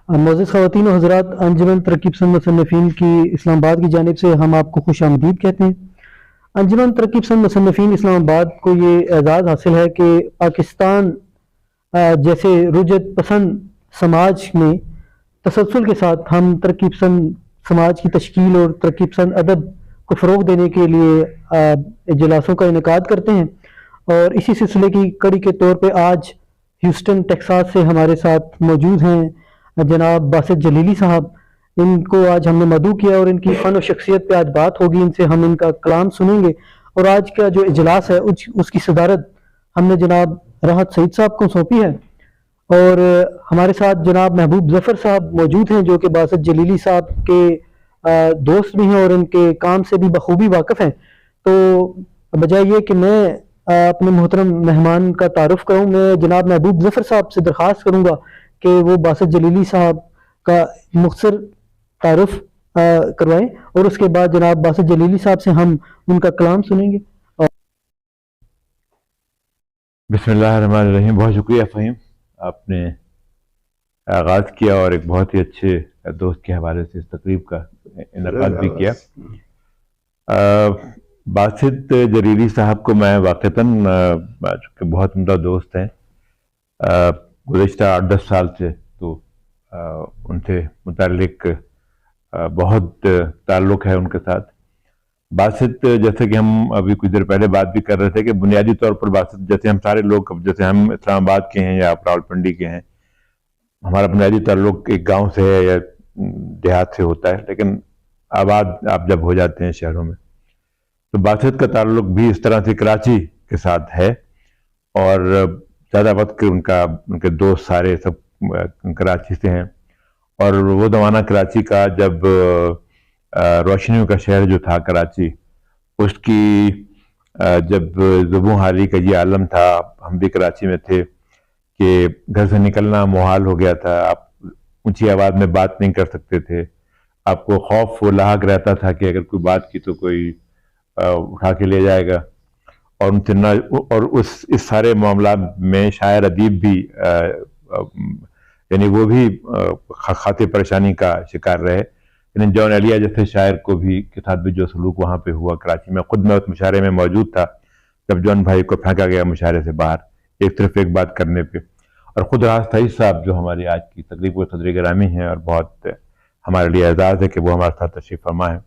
معزز خواتین و حضرات، انجمن ترقی پسند مصنفین کی اسلام آباد کی جانب سے ہم آپ کو خوش آمدید کہتے ہیں۔ انجمن ترقی پسند مصنفین اسلام آباد کو یہ اعزاز حاصل ہے کہ پاکستان جیسے رجعت پسند سماج میں تسلسل کے ساتھ ہم ترقی پسند سماج کی تشکیل اور ترقی پسند ادب کو فروغ دینے کے لیے اجلاسوں کا انعقاد کرتے ہیں، اور اسی سلسلے کی کڑی کے طور پہ آج ہیوسٹن ٹیکساس سے ہمارے ساتھ موجود ہیں جناب باسط جلیلی صاحب۔ ان کو آج ہم نے مدعو کیا اور ان کی فن و شخصیت پہ آج بات ہوگی، ان سے ہم ان کا کلام سنیں گے، اور آج کا جو اجلاس ہے اس کی صدارت ہم نے جناب راحت سعید صاحب کو سونپی ہے، اور ہمارے ساتھ جناب محبوب ظفر صاحب موجود ہیں جو کہ باسط جلیلی صاحب کے دوست بھی ہیں اور ان کے کام سے بھی بخوبی واقف ہیں۔ تو بجائے یہ کہ میں اپنے محترم مہمان کا تعارف کروں، میں جناب محبوب ظفر صاحب سے درخواست کروں گا کہ وہ باسط جلیلی صاحب کا مختصر تعارف کروائیں، اور اس کے بعد جناب باسط جلیلی صاحب سے ہم ان کا کلام سنیں گے۔ بسم اللہ الرحمن الرحیم۔ بہت شکریہ فہیم، آپ نے آغاز کیا اور ایک بہت ہی اچھے دوست کے حوالے سے اس تقریب کا انعقاد بھی کیا۔ باسط جلیلی صاحب کو میں واقعتاً چونکہ بہت عمدہ دوست ہیں، گزشتہ 8-10 سال سے تو ان سے متعلق بہت تعلق ہے ان کے ساتھ۔ باسط جیسے کہ ہم ابھی کچھ دیر پہلے بات بھی کر رہے تھے کہ بنیادی طور پر باسط جیسے ہم سارے لوگ، جیسے ہم اسلام آباد کے ہیں یا راولپنڈی کے ہیں، ہمارا بنیادی تعلق ایک گاؤں سے ہے یا دیہات سے ہوتا ہے، لیکن آباد آپ جب ہو جاتے ہیں شہروں میں تو باسط کا تعلق بھی اس طرح سے کراچی کے ساتھ ہے، اور زیادہ وقت ان کے دوست سارے سب کراچی سے ہیں، اور وہ زمانہ کراچی کا جب روشنیوں کا شہر جو تھا کراچی، اس کی جب زبوں حالی کا یہ عالم تھا، ہم بھی کراچی میں تھے کہ گھر سے نکلنا محال ہو گیا تھا، آپ اونچی آواز میں بات نہیں کر سکتے تھے، آپ کو خوف و لاحق رہتا تھا کہ اگر کوئی بات کی تو کوئی اٹھا کے لے جائے گا، اور ان سے نہ، اور اس سارے معاملات میں شاعر ادیب بھی یعنی وہ بھی خاطر پریشانی کا شکار رہے، یعنی جون ایلیا جیسے شاعر کو بھی کے ساتھ بھی جو سلوک وہاں پہ ہوا کراچی میں، خود میں اس مشاعرے میں موجود تھا جب جون بھائی کو پھینکا گیا مشاعرے سے باہر صرف ایک بات کرنے پہ، اور خود راحت سعید صاحب جو ہماری آج کی تقریب کے صدر گرامی ہیں اور بہت ہمارے لیے اعزاز ہے کہ وہ ہمارے ساتھ تشریف فرما ہے۔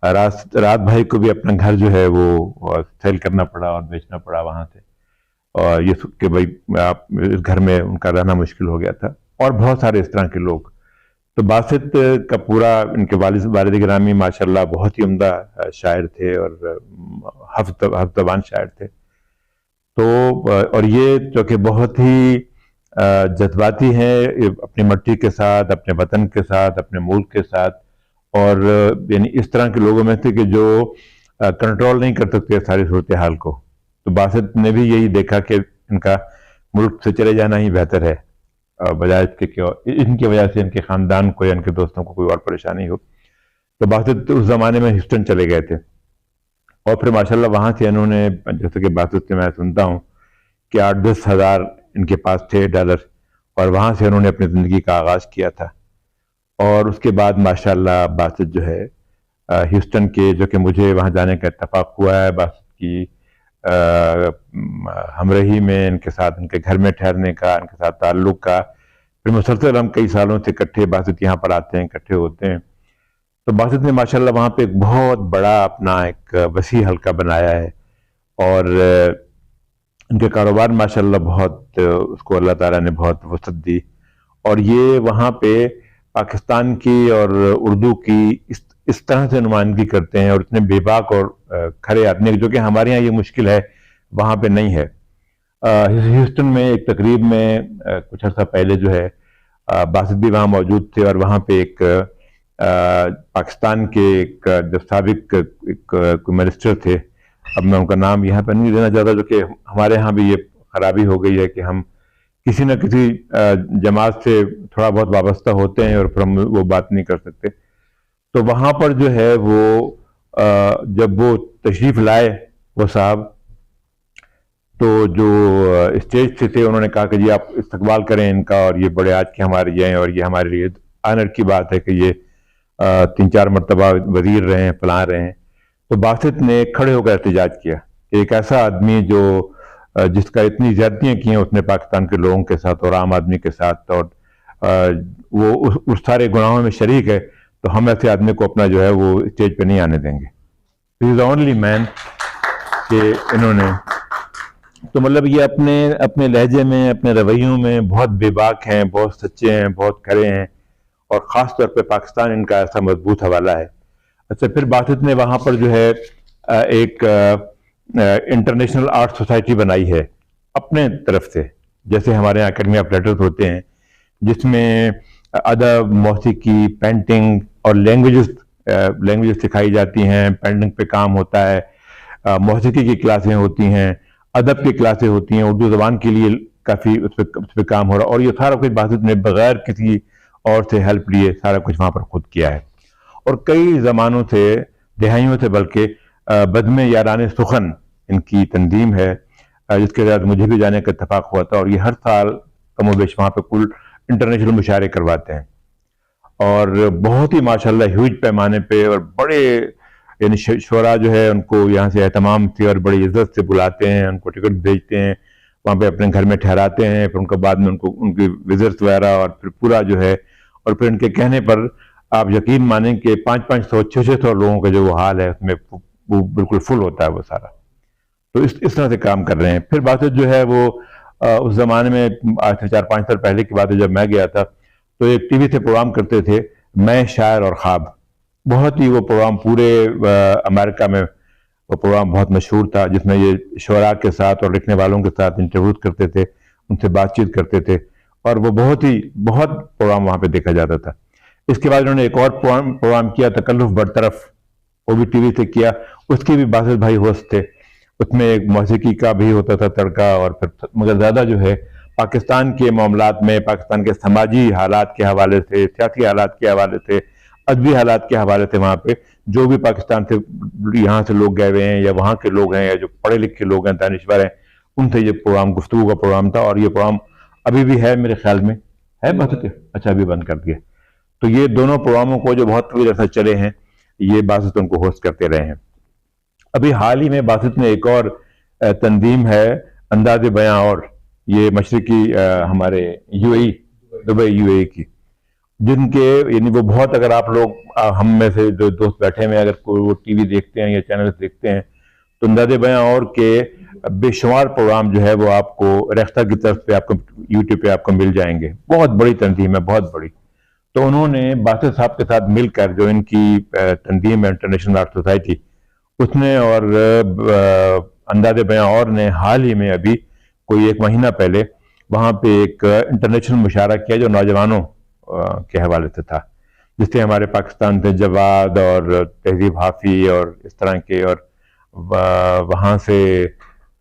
راحت بھائی کو بھی اپنا گھر جو ہے وہ سیل کرنا پڑا اور بیچنا پڑا وہاں سے، اور یہ کہ بھائی آپ اس گھر میں ان کا رہنا مشکل ہو گیا تھا، اور بہت سارے اس طرح کے لوگ۔ تو باسط کا پورا، ان کے والد گرامی ماشاءاللہ بہت ہی عمدہ شاعر تھے اور حفظ زبان شاعر تھے، تو اور یہ جو کہ بہت ہی جذباتی ہیں اپنی مٹی کے ساتھ، اپنے وطن کے ساتھ، اپنے ملک کے ساتھ، اور یعنی اس طرح کے لوگوں میں تھے کہ جو کنٹرول نہیں کر سکتے ساری صورتحال کو، تو باسط نے بھی یہی دیکھا کہ ان کا ملک سے چلے جانا ہی بہتر ہے، بجائے اس کے کہ ان کی وجہ سے ان کے خاندان کو یا ان کے دوستوں کو کوئی اور پریشانی ہو۔ تو باسط اس زمانے میں ہیوسٹن چلے گئے تھے، اور پھر ماشاءاللہ وہاں سے انہوں نے، جیسے کہ باسط سے میں سنتا ہوں کہ 8-10 ہزار ان کے پاس تھے ڈالر، اور وہاں سے انہوں نے اپنی زندگی کا آغاز کیا تھا، اور اس کے بعد ماشاءاللہ باسط جو ہے ہیوسٹن کے، جو کہ مجھے وہاں جانے کا اتفاق ہوا ہے باسط کی ہمراہی میں، ان کے ساتھ ان کے گھر میں ٹھہرنے کا، ان کے ساتھ تعلق کا، پھر مسلسل ہم کئی سالوں سے اکٹھے باسط یہاں پر آتے ہیں، اکٹھے ہوتے ہیں۔ تو باسط نے ماشاءاللہ وہاں پہ ایک بہت بڑا اپنا ایک وسیع حلقہ بنایا ہے، اور ان کے کاروبار ماشاءاللہ بہت، اس کو اللہ تعالیٰ نے بہت وسعت دی، اور یہ وہاں پہ پاکستان کی اور اردو کی اس طرح سے نمائندگی کرتے ہیں، اور اتنے بے باک اور کھڑے آدمی، جو کہ ہمارے یہاں یہ مشکل ہے وہاں پہ نہیں ہے۔ ہیوسٹن میں ایک تقریب میں کچھ عرصہ پہلے جو ہے باسط بھی وہاں موجود تھے، اور وہاں پہ ایک پاکستان کے ایک جو سابق ایک منسٹر تھے، اب میں ان کا نام یہاں پہ نہیں لینا چاہتا، جو کہ ہمارے ہاں بھی یہ خرابی ہو گئی ہے کہ ہم کسی نہ کسی جماعت سے تھوڑا بہت وابستہ ہوتے ہیں اور پھر ہم وہ بات نہیں کر سکتے۔ تو وہاں پر جو ہے وہ جب وہ تشریف لائے وہ صاحب، تو جو اسٹیج سے تھے انہوں نے کہا کہ جی آپ استقبال کریں ان کا، اور یہ بڑے آج کے ہمارے یہ ہیں، اور یہ ہمارے لیے آنر کی بات ہے کہ یہ 3-4 مرتبہ وزیر رہے ہیں، فلاں رہے ہیں۔ تو باسط نے کھڑے ہو کر احتجاج کیا کہ ایک ایسا آدمی جو جس کا اتنی زیادتیاں کی ہیں اس نے پاکستان کے لوگوں کے ساتھ اور عام آدمی کے ساتھ، اور وہ اس سارے گناہوں میں شریک ہے، تو ہم ایسے آدمی کو اپنا جو ہے وہ اسٹیج پہ نہیں آنے دیں گے۔ He is the only man کہ انہوں نے، تو مطلب یہ اپنے لہجے میں، اپنے رویوں میں بہت بے باک ہیں، بہت سچے ہیں، بہت کھڑے ہیں، اور خاص طور پہ پاکستان ان کا ایسا مضبوط حوالہ ہے۔ اچھا، پھر باسط نے وہاں پر جو ہے ایک انٹرنیشنل آرٹ سوسائٹی بنائی ہے اپنے طرف سے، جیسے ہمارے یہاں اکیڈمی آف لیٹرز ہوتے ہیں، جس میں ادب، موسیقی، پینٹنگ اور لینگویجز سکھائی جاتی ہیں، پینٹنگ پہ کام ہوتا ہے، موسیقی کی کلاسیں ہوتی ہیں، ادب کی کلاسیں ہوتی ہیں، اردو زبان کے لیے کافی اس پہ کام ہو رہا، اور یہ سارا کچھ باسط نے بغیر کسی اور سے ہیلپ لیے سارا کچھ وہاں پر خود کیا ہے۔ اور کئی زمانوں سے، دہائیوں سے بلکہ، بدم یاران سخن ان کی تنظیم ہے، جس کے تحت مجھے بھی جانے کا اتفاق ہوا تھا، اور یہ ہر سال کم و بیش وہاں پہ کل انٹرنیشنل مشاعرے کرواتے ہیں، اور بہت ہی ماشاءاللہ ہیوج پیمانے پہ، اور بڑے یعنی شعراء جو ہے ان کو یہاں سے اہتمام سے اور بڑی عزت سے بلاتے ہیں، ان کو ٹکٹ بھیجتے ہیں، وہاں پہ اپنے گھر میں ٹھہراتے ہیں، پھر ان کو بعد میں ان کی وزٹس وغیرہ، اور پھر پورا جو ہے، اور پھر ان کے کہنے پر آپ یقین مانیں کہ 500-500 600 لوگوں کا جو وہ حال ہے اس میں وہ بالکل فل ہوتا ہے وہ سارا۔ تو اس طرح سے کام کر رہے ہیں۔ پھر باسط جو ہے وہ اس زمانے میں، آج سے 4-5 سال پہلے کی بات ہے، جب میں گیا تھا تو ایک ٹی وی سے پروگرام کرتے تھے، میں، شاعر اور خواب، بہت ہی وہ پروگرام پورے امریکہ میں وہ پروگرام بہت مشہور تھا، جس میں یہ شعراء کے ساتھ اور لکھنے والوں کے ساتھ انٹرویوز کرتے تھے، ان سے بات چیت کرتے تھے، اور وہ بہت پروگرام وہاں پہ دیکھا جاتا تھا۔ اس کے بعد انہوں نے ایک اور پروگرام کیا، تکلف برطرف، وہ بھی ٹی وی سے کیا، اس کے بھی باسط بھائی ہوسٹ تھے، اس میں ایک موسیقی کا بھی ہوتا تھا تڑکا، اور پھر مگر زیادہ جو ہے پاکستان کے معاملات میں، پاکستان کے سماجی حالات کے حوالے سے، سیاسی حالات کے حوالے سے، ادبی حالات کے حوالے سے، وہاں پہ جو بھی پاکستان سے یہاں سے لوگ گئے ہوئے ہیں، یا وہاں کے لوگ ہیں، یا جو پڑھے لکھے لوگ ہیں، دانشور ہیں، ان سے یہ پروگرام گفتگو کا پروگرام تھا، اور یہ پروگرام ابھی بھی ہے میرے خیال میں، ہے باسط؟ اچھا، ابھی بند کر دیا۔ تو یہ دونوں پروگراموں کو جو بہت طویل عرصہ چلے ہیں، یہ باسط ان کو ہوسٹ کرتے رہے ہیں۔ ابھی حال ہی میں باسط میں ایک اور تنظیم ہے، انداز بیاں، اور یہ مشرقی ہمارے دبئی یو اے کی، جن کے یعنی وہ بہت، اگر آپ لوگ ہم میں سے جو دوست بیٹھے ہیں، اگر کوئی وہ ٹی وی دیکھتے ہیں یا چینلز دیکھتے ہیں، تو انداز بیاں اور کے بے شمار پروگرام جو ہے وہ آپ کو ریختہ کی طرف پہ، آپ کو یوٹیوب پہ آپ کو مل جائیں گے۔ بہت بڑی تنظیم ہے، بہت بڑی۔ تو انہوں نے باسط صاحب کے ساتھ مل کر، جو ان کی تنظیم ہے انٹرنیشنل آرٹ سوسائٹی، اس نے اور انداز بیاں اور نے حال ہی میں ابھی کوئی 1 مہینہ پہلے وہاں پہ ایک انٹرنیشنل مشاعرہ کیا، جو نوجوانوں کے حوالے سے تھا، جس سے ہمارے پاکستان سے جواد اور تہذیب حافی اور اس طرح کے، اور وہاں سے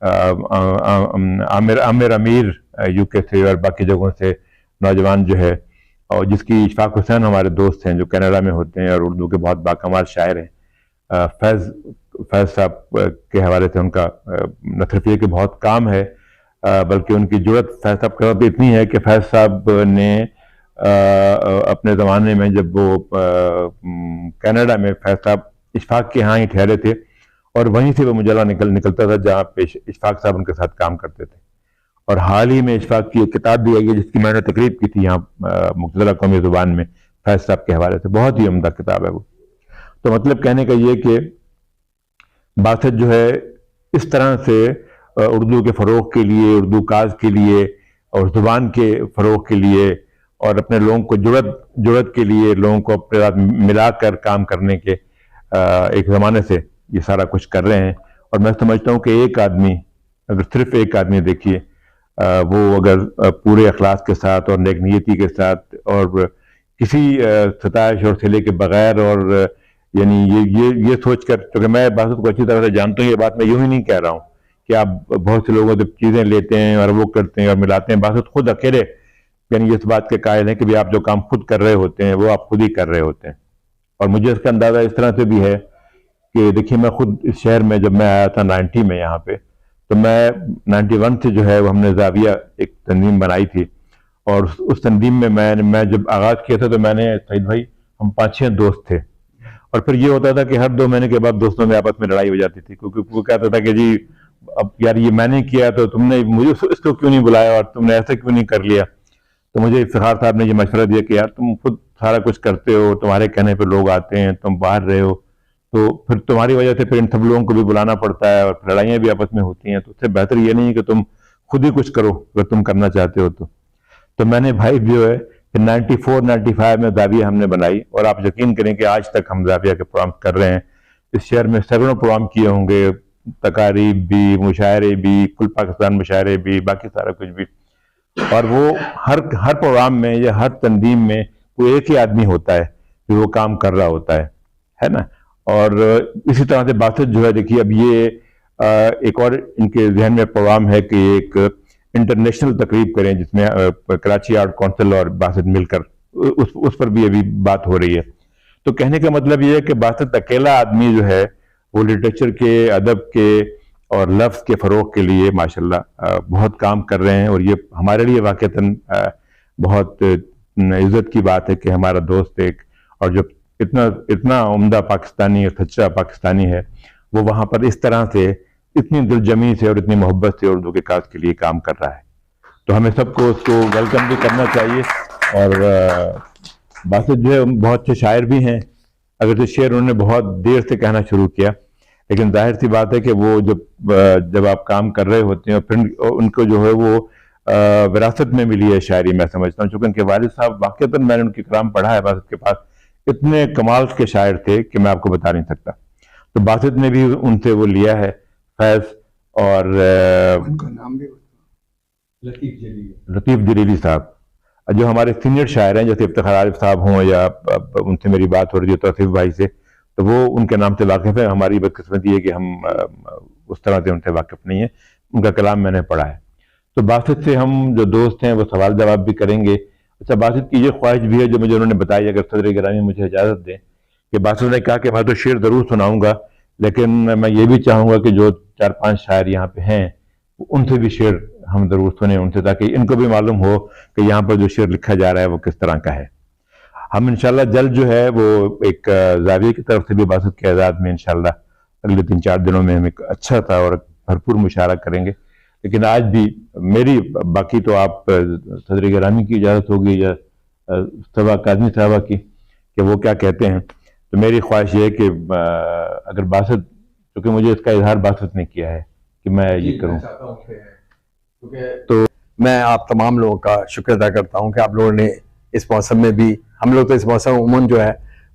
عامر امیر یو کے سے، اور باقی جگہوں سے نوجوان جو ہے، اور جس کی اشفاق حسین ہمارے دوست ہیں جو کینیڈا میں ہوتے ہیں، اور اردو کے بہت باکمال شاعر ہیں، فیض صاحب کے حوالے سے ان کا نہ صرف یہ کہ بہت کام ہے، بلکہ ان کی جرت فیض صاحب کے ساتھ اتنی ہے کہ فیض صاحب نے اپنے زمانے میں، جب وہ کینیڈا میں، فیض صاحب اشفاق کے ہاں ہی ٹھہرے تھے، اور وہیں سے وہ مجلہ نکلتا تھا جہاں پہ اشفاق صاحب ان کے ساتھ کام کرتے تھے۔ اور حال ہی میں اشفاق کی ایک کتاب بھی آئی ہے، جس کی میں نے تقریب کی تھی یہاں مقتدرہ قومی زبان میں، فیض صاحب کے حوالے سے، بہت ہی عمدہ کتاب ہے وہ۔ تو مطلب کہنے کا یہ کہ باسط جو ہے اس طرح سے اردو کے فروغ کے لیے، اردو کاز کے لیے، اور زبان کے فروغ کے لیے، اور اپنے لوگوں کو جرت کے لیے، لوگوں کو اپنے ساتھ ملا کر کام کرنے کے ایک زمانے سے یہ سارا کچھ کر رہے ہیں۔ اور میں سمجھتا ہوں کہ ایک آدمی، اگر صرف ایک آدمی دیکھیے، وہ اگر پورے اخلاص کے ساتھ اور نیک نیتی کے ساتھ، اور کسی ستائش اور صلے کے بغیر، اور یعنی یہ سوچ کر، کیونکہ میں باسط کو اچھی طرح سے جانتا ہوں، یہ بات میں یوں ہی نہیں کہہ رہا ہوں کہ آپ بہت سے لوگوں سے چیزیں لیتے ہیں اور وہ کرتے ہیں اور ملاتے ہیں۔ باسط خود اکیلے یعنی اس بات کے قائل ہیں کہ بھی آپ جو کام خود کر رہے ہوتے ہیں وہ آپ خود ہی کر رہے ہوتے ہیں۔ اور مجھے اس کا اندازہ اس طرح سے بھی ہے کہ دیکھیے، میں خود اس شہر میں جب میں آیا تھا 90 میں یہاں پہ، تو میں 91 سے جو ہے وہ ہم نے زاویہ ایک تنظیم بنائی تھی، اور اس تنظیم میں میں جب آغاز کیا تھا تو میں نے سعید بھائی ہم 5-6 دوست تھے، اور پھر یہ ہوتا تھا کہ ہر 2 مہینے کے بعد دوستوں میں آپس میں لڑائی ہو جاتی تھی، کیونکہ وہ کہتا تھا کہ جی اب یار یہ میں نے کیا تو تم نے مجھے اس کو کیوں نہیں بلایا، اور تم نے ایسا کیوں نہیں کر لیا. تو مجھے افتخار صاحب نے یہ مشورہ دیا کہ یار تم خود سارا کچھ کرتے ہو، تمہارے کہنے پہ لوگ آتے ہیں، تم باہر رہے ہو، تو پھر تمہاری وجہ سے پھر ان سب لوگوں کو بھی بلانا پڑتا ہے، اور پھر لڑائیاں بھی آپس میں ہوتی ہیں، تو اس سے بہتر یہ نہیں ہے کہ تم خود ہی کچھ کرو اگر تم کرنا چاہتے ہو. تو میں نے بھائی جو ہے 94-95 میں زاویہ ہم نے بنائی، اور آپ یقین کریں کہ آج تک ہم زاویہ کے پروگرام کر رہے ہیں. اس شہر میں سینکڑوں پروگرام کیے ہوں گے، تقاریب بھی، مشاعرے بھی، کل پاکستان مشاعرے بھی، باقی سارا کچھ بھی. اور وہ ہر پروگرام میں یا ہر تنظیم میں کوئی ایک ہی آدمی ہوتا ہے جو وہ کام کر رہا ہوتا ہے نا. اور اسی طرح سے باسط جو ہے دیکھیے اب یہ ایک اور ان کے ذہن میں پروگرام ہے کہ ایک انٹرنیشنل تقریب کریں جس میں کراچی آرٹ کونسل اور باسط مل کر اس پر بھی ابھی بات ہو رہی ہے. تو کہنے کا مطلب یہ ہے کہ باسط اکیلا آدمی جو ہے وہ لٹریچر کے، ادب کے اور لفظ کے فروغ کے لیے ماشاءاللہ بہت کام کر رہے ہیں، اور یہ ہمارے لیے واقعتاً بہت عزت کی بات ہے کہ ہمارا دوست ایک، اور جو اتنا عمدہ پاکستانی اور سچا پاکستانی ہے، وہ وہاں پر اس طرح سے اتنی دل جمی سے اور اتنی محبت سے اردو کے کاج کے لیے کام کر رہا ہے. تو ہمیں سب کو اس کو ویلکم بھی کرنا چاہیے. اور باسط جو ہے بہت اچھے شاعر بھی ہیں، اگر تو شعر انہوں نے بہت دیر سے کہنا شروع کیا، لیکن ظاہر سی بات ہے کہ وہ جب آپ کام کر رہے ہوتے ہیں، اور پھر ان کو جو ہے وہ وراثت میں ملی ہے شاعری. میں سمجھتا ہوں چونکہ ان کے والد صاحب واقعتاً میں نے ان کی کلام پڑھا ہے، باسط کے پاس اتنے کمال کے شاعر تھے کہ میں آپ کو بتا نہیں سکتا. تو باسط نے بھی ان سے وہ لیا ہے فیض. اور ان کا نام بھی لطیف جلیلی صاحب جو ہمارے سینئر شاعر ہیں، جیسے افتخار عارف صاحب ہوں، یا ان سے میری بات ہو رہی ہے توصیف بھائی سے، تو وہ ان کے نام سے واقف ہے. ہماری بدقسمتی ہے کہ ہم اس طرح سے ان سے واقف نہیں ہیں، ان کا کلام میں نے پڑھا ہے. تو باسط سے ہم جو دوست ہیں وہ سوال جواب بھی کریں گے. اچھا، باسط کی یہ خواہش بھی ہے جو مجھے انہوں نے بتائی، اگر صدر گرامی مجھے اجازت دیں، کہ باسط نے کہا کہ میں تو شعر ضرور سناؤں گا، لیکن میں یہ بھی چاہوں گا کہ جو 4-5 شاعر یہاں پہ ہیں ان سے بھی شعر ہم ضرور سنیں ان سے، تاکہ ان کو بھی معلوم ہو کہ یہاں پر جو شعر لکھا جا رہا ہے وہ کس طرح کا ہے. ہم انشاءاللہ جلد جو ہے وہ ایک زاویہ کی طرف سے بھی باسط کے اعزاز میں انشاءاللہ اگلے 3-4 دنوں میں ہم ایک اچھا تھا اور بھرپور مشاعرہ کریں گے. لیکن آج بھی میری، باقی تو آپ صدر گرامی کی اجازت ہوگی یا صبا کاظمی صاحبہ کی کہ وہ کیا کہتے ہیں. تو میری خواہش یہ ہے کہ اگر باسط، کیونکہ مجھے اس کا اظہار باسط نے کیا ہے کہ میں یہ کروں، تو میں آپ تمام لوگوں کا شکر ادا کرتا ہوں کہ آپ لوگوں نے اس موسم میں بھی، ہم لوگ تو اس موسم عموماً جو ہے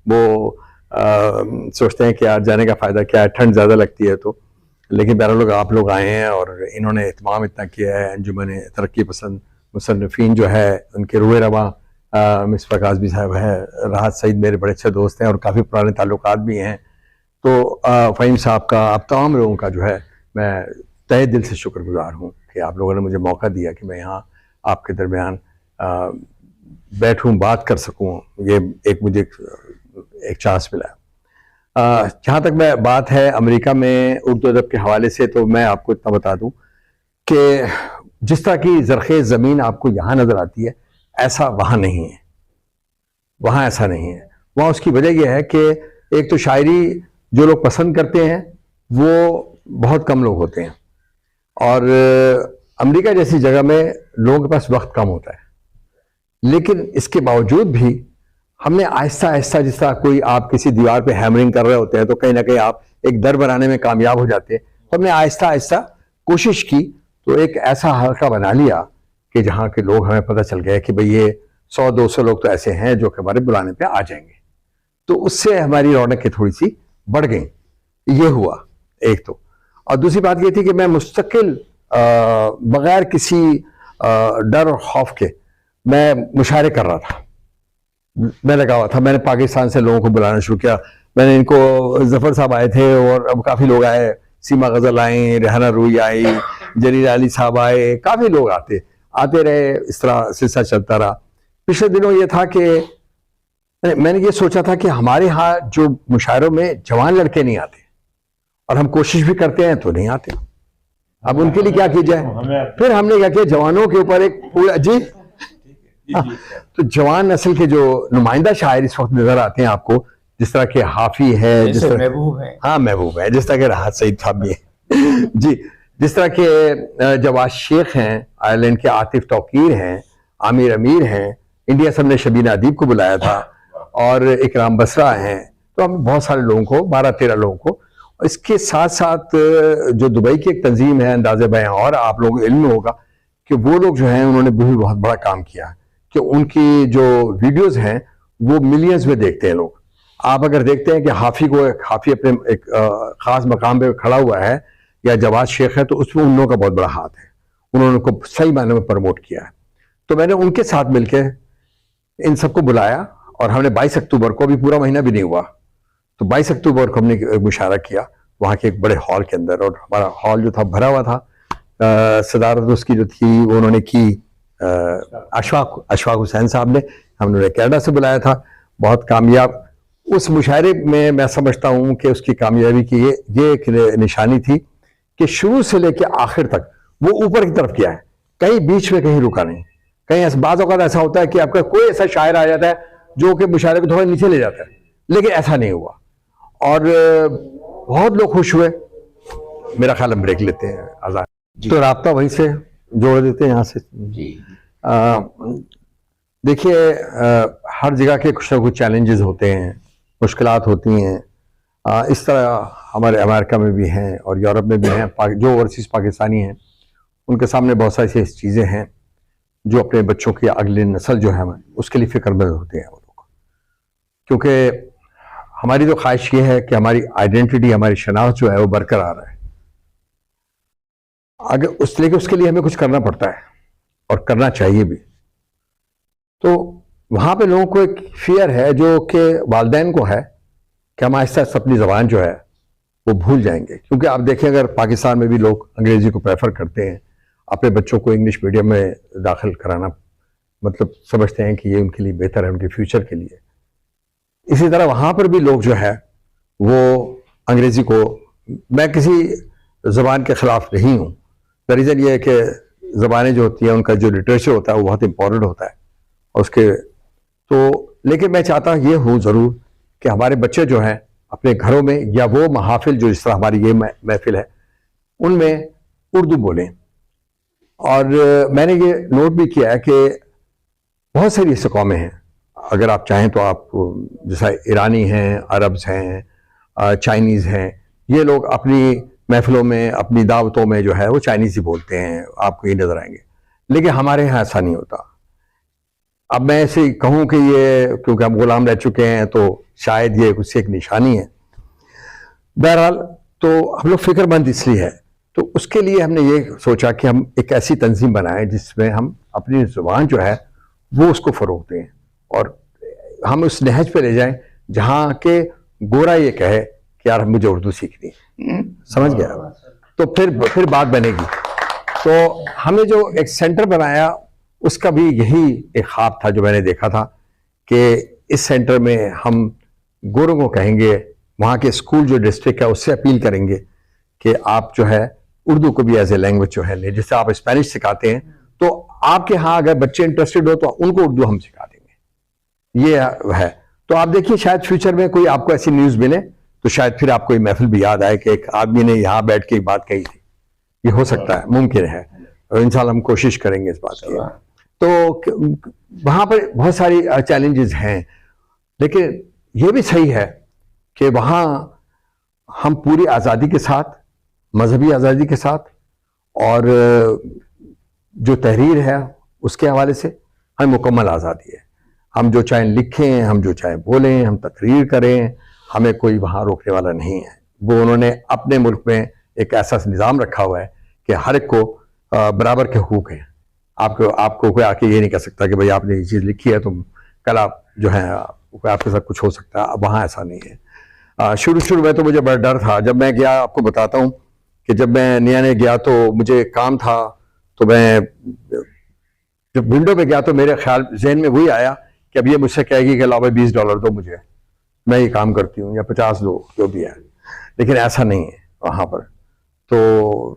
وہ سوچتے ہیں کہ یار جانے کا فائدہ کیا ہے، ٹھنڈ زیادہ لگتی ہے تو، لیکن بہرحال آپ لوگ آئے ہیں اور انہوں نے اہتمام اتنا کیا ہے. انجمن ترقی پسند مصنفین جو ہے ان کے روح رواں مصباح کاظمی صاحب ہے، راحت سعید میرے بڑے اچھے دوست ہیں اور کافی پرانے تعلقات بھی ہیں. تو فہیم صاحب کا، آپ تمام لوگوں کا جو ہے میں تہہ دل سے شکر گزار ہوں کہ آپ لوگوں نے مجھے موقع دیا کہ میں یہاں آپ کے درمیان بیٹھوں، بات کر سکوں. یہ ایک مجھے ایک چانس ملا. جہاں تک میں بات ہے امریکہ میں اردو ادب کے حوالے سے، تو میں آپ کو اتنا بتا دوں کہ جس طرح کی زرخیز زمین آپ کو یہاں نظر آتی ہے، ایسا وہاں نہیں ہے. وہاں ایسا نہیں ہے. وہاں اس کی وجہ یہ ہے کہ ایک تو شاعری جو لوگ پسند کرتے ہیں وہ بہت کم لوگ ہوتے ہیں، اور امریکہ جیسی جگہ میں لوگوں کے پاس وقت کم ہوتا ہے. لیکن اس کے باوجود بھی ہم نے آہستہ آہستہ، جس طرح کوئی آپ کسی دیوار پہ ہیمرنگ کر رہے ہوتے ہیں تو کہیں نہ کہیں آپ ایک در بنانے میں کامیاب ہو جاتے ہیں، تو ہم نے آہستہ آہستہ کوشش کی تو ایک ایسا حلقہ بنا لیا کہ جہاں کے لوگ، ہمیں پتہ چل گیا کہ بھئی یہ 100-200 لوگ تو ایسے ہیں جو کہ ہمارے بلانے پہ آ جائیں گے. تو اس سے ہماری رونقیں تھوڑی سی بڑھ گئیں. یہ ہوا ایک تو. اور دوسری بات یہ تھی کہ میں مستقل بغیر کسی ڈر اور خوف کے میں مشاعرے کر رہا تھا. میں لگا ہوا تھا. میں نے پاکستان سے لوگوں کو بلانا شروع کیا. میں نے ان کو، ظفر صاحب آئے تھے اور اب کافی لوگ آئے، سیما غزل آئیں، ریحانہ روئی آئی، جلیل علی صاحب آئے، کافی لوگ آتے رہے. اس طرح سلسلہ چلتا رہا. پچھلے دنوں یہ تھا کہ میں نے یہ سوچا تھا کہ ہمارے ہاں جو مشاعروں میں جوان لڑکے نہیں آتے، اور ہم کوشش بھی کرتے ہیں تو نہیں آتے. اب ان کے لیے کیا کی جائے. پھر ہم نے کیا کیا, جوانوں کے اوپر ایک پورا جی تو جوان نسل کے جو نمائندہ شاعر اس وقت نظر آتے ہیں آپ کو, جس طرح کے حافی ہے, جس طرح محبوب ہے, ہاں محبوب ہے, جس طرح کے راحت سعید صاحب بھی ہیں جی, جس طرح کے جواز شیخ ہیں, آئرلینڈ کے عاطف توقیر ہیں, عامر امیر ہیں, انڈیا سب نے شبینہ ادیب کو بلایا تھا, اور اکرام بسرا ہیں. تو ہم بہت سارے لوگوں کو, 12-13 لوگوں کو. اس کے ساتھ ساتھ جو دبئی کی ایک تنظیم ہے انداز بیاں, اور آپ لوگوں کو علم ہوگا کہ وہ لوگ جو ہیں انہوں نے بھی بہت بڑا کام کیا کہ ان کی جو ویڈیوز ہیں وہ ملینز میں دیکھتے ہیں لوگ. آپ اگر دیکھتے ہیں کہ حافی اپنے ایک خاص مقام پہ کھڑا ہوا ہے یا جواز شیخ ہے, تو اس میں ان لوگوں کا بہت بڑا ہاتھ ہے, انہوں نے ان کو صحیح معنی میں پروموٹ کیا ہے. تو میں نے ان کے ساتھ مل کے ان سب کو بلایا, اور ہم نے 22 اکتوبر کو, ابھی پورا مہینہ بھی نہیں ہوا, تو 22 اکتوبر کو ہم نے ایک مشاعرہ کیا وہاں کے ایک بڑے ہال کے اندر, اور ہمارا ہال جو تھا بھرا ہوا تھا. صدارت اس کی جو تھی وہ انہوں نے کی اشفاق حسین صاحب نے, ہم نے کینیڈا سے بلایا تھا, بہت کامیاب. اس مشاعرے میں سمجھتا ہوں کہ اس کی کامیابی کی یہ ایک نشانی تھی کہ شروع سے لے کے آخر تک وہ اوپر کی طرف کیا ہے, کہیں بیچ میں کہیں رکا نہیں. کہیں بعض اوقات ایسا ہوتا ہے کہ آپ کا کوئی ایسا شاعر آ جاتا ہے جو کہ مشاعرے کو تھوڑا نیچے لے جاتا ہے, لیکن ایسا نہیں ہوا, اور بہت لوگ خوش ہوئے. میرا خیال ہم بریک لیتے ہیں آزاد جی. تو رابطہ وہیں سے جوڑ دیتے ہیں یہاں سے جی. دیکھیے ہر جگہ کے کچھ نہ کچھ چیلنجز ہوتے ہیں, مشکلات ہوتی ہیں. اس طرح ہمارے امریکہ میں بھی ہیں اور یورپ میں بھی ہیں, جو اوورسیز پاکستانی ہیں ان کے سامنے بہت ساری ایسی چیزیں ہیں جو اپنے بچوں کی اگلی نسل جو ہے اس کے لیے فکر مند ہوتے ہیں وہ لوگ. کیونکہ ہماری تو خواہش یہ ہے کہ ہماری آئیڈینٹی, ہماری شناخت جو ہے وہ برقرار ہے. اگر اس کے لیے ہمیں کچھ کرنا پڑتا ہے اور کرنا چاہیے بھی. تو وہاں پہ لوگوں کو ایک فیئر ہے جو کہ والدین کو ہے کہ ہم آہستہ آہستہ اپنی زبان جو ہے وہ بھول جائیں گے. کیونکہ آپ دیکھیں اگر پاکستان میں بھی لوگ انگریزی کو پریفر کرتے ہیں, اپنے بچوں کو انگلش میڈیم میں داخل کرانا مطلب سمجھتے ہیں کہ یہ ان کے لیے بہتر ہے, ان کے فیوچر کے لیے. اسی طرح وہاں پر بھی لوگ جو ہے وہ انگریزی کو, میں کسی زبان کے خلاف نہیں ہوں, ریزن یہ ہے کہ زبانیں جو ہوتی ہیں ان کا جو لٹریچر ہوتا ہے وہ بہت امپورٹنٹ ہوتا ہے, اور اس کے تو لیکن میں چاہتا ہوں یہ ہوں ضرور کہ ہمارے بچے جو ہیں اپنے گھروں میں یا وہ محافل جو جس طرح ہماری یہ محفل ہے ان میں اردو بولیں. اور میں نے یہ نوٹ بھی کیا ہے کہ بہت ساری ایسے قومیں ہیں, اگر آپ چاہیں تو آپ جیسا ایرانی ہیں, عربز ہیں, چائنیز ہیں, یہ لوگ اپنی محفلوں میں اپنی دعوتوں میں جو ہے وہ چائنیز ہی بولتے ہیں, آپ کو یہ نظر آئیں گے. لیکن ہمارے ہاں ایسا نہیں ہوتا. اب میں ایسے کہوں کہ یہ کیونکہ ہم غلام رہ چکے ہیں تو شاید یہ کچھ ایک نشانی ہے. بہرحال تو ہم لوگ فکر مند اس لیے ہے, تو اس کے لیے ہم نے یہ سوچا کہ ہم ایک ایسی تنظیم بنائیں جس میں ہم اپنی زبان جو ہے وہ اس کو فروغ دیں, اور ہم اس نہج پہ لے جائیں جہاں کہ گورا یہ کہے کہ یار مجھے اردو سیکھنی ہے, سمجھ گیا, تو پھر بات بنے گی. تو ہم نے جو ایک سینٹر بنایا اس کا بھی یہی ایک خواب تھا جو میں نے دیکھا تھا کہ اس سینٹر میں ہم گوروں کو کہیں گے, وہاں کے اسکول جو ڈسٹرکٹ ہے اس سے اپیل کریں گے کہ آپ جو ہے اردو کو بھی ایز اے لینگویج جو ہے لیں. جس سے آپ اسپینش سکھاتے ہیں تو آپ کے ہاں اگر بچے انٹرسٹڈ ہو تو ان کو اردو ہم سکھا دیں گے, یہ ہے. تو آپ دیکھیے شاید فیوچر میں کوئی آپ کو ایسی نیوز ملے تو شاید پھر آپ کو یہ محفل بھی یاد آئے کہ ایک آدمی نے یہاں بیٹھ کے ایک بات کہی تھی. یہ ہو سکتا ہے, ممکن ہے, اور انشاءاللہ ہم کوشش کریں گے اس بات کی. تو وہاں پر بہت ساری چیلنجز ہیں, لیکن یہ بھی صحیح ہے کہ وہاں ہم پوری آزادی کے ساتھ, مذہبی آزادی کے ساتھ, اور جو تحریر ہے اس کے حوالے سے ہمیں مکمل آزادی ہے. ہم جو چاہیں لکھیں, ہم جو چاہیں بولیں, ہم تقریر کریں, ہمیں کوئی وہاں روکنے والا نہیں ہے. وہ انہوں نے اپنے ملک میں ایک ایسا نظام رکھا ہوا ہے کہ ہر ایک کو برابر کے حقوق ہیں. آپ کو کوئی آ کے یہ نہیں کہہ سکتا کہ بھائی آپ نے یہ چیز لکھی ہے تو کل آپ جو ہے آپ کے ساتھ کچھ ہو سکتا ہے. وہاں ایسا نہیں ہے. شروع میں تو مجھے بڑا ڈر تھا. جب میں گیا, آپ کو بتاتا ہوں کہ جب میں نیا گیا تو مجھے کام تھا, تو میں جب ونڈو پہ گیا تو میرے خیال ذہن میں وہی آیا کہ اب یہ مجھ سے کہے گی کہ لاؤ بھائی $20 دو مجھے, میں یہ کام کرتی ہوں, یا 50 دو, جو بھی ہے. لیکن ایسا نہیں ہے وہاں پر. تو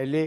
LA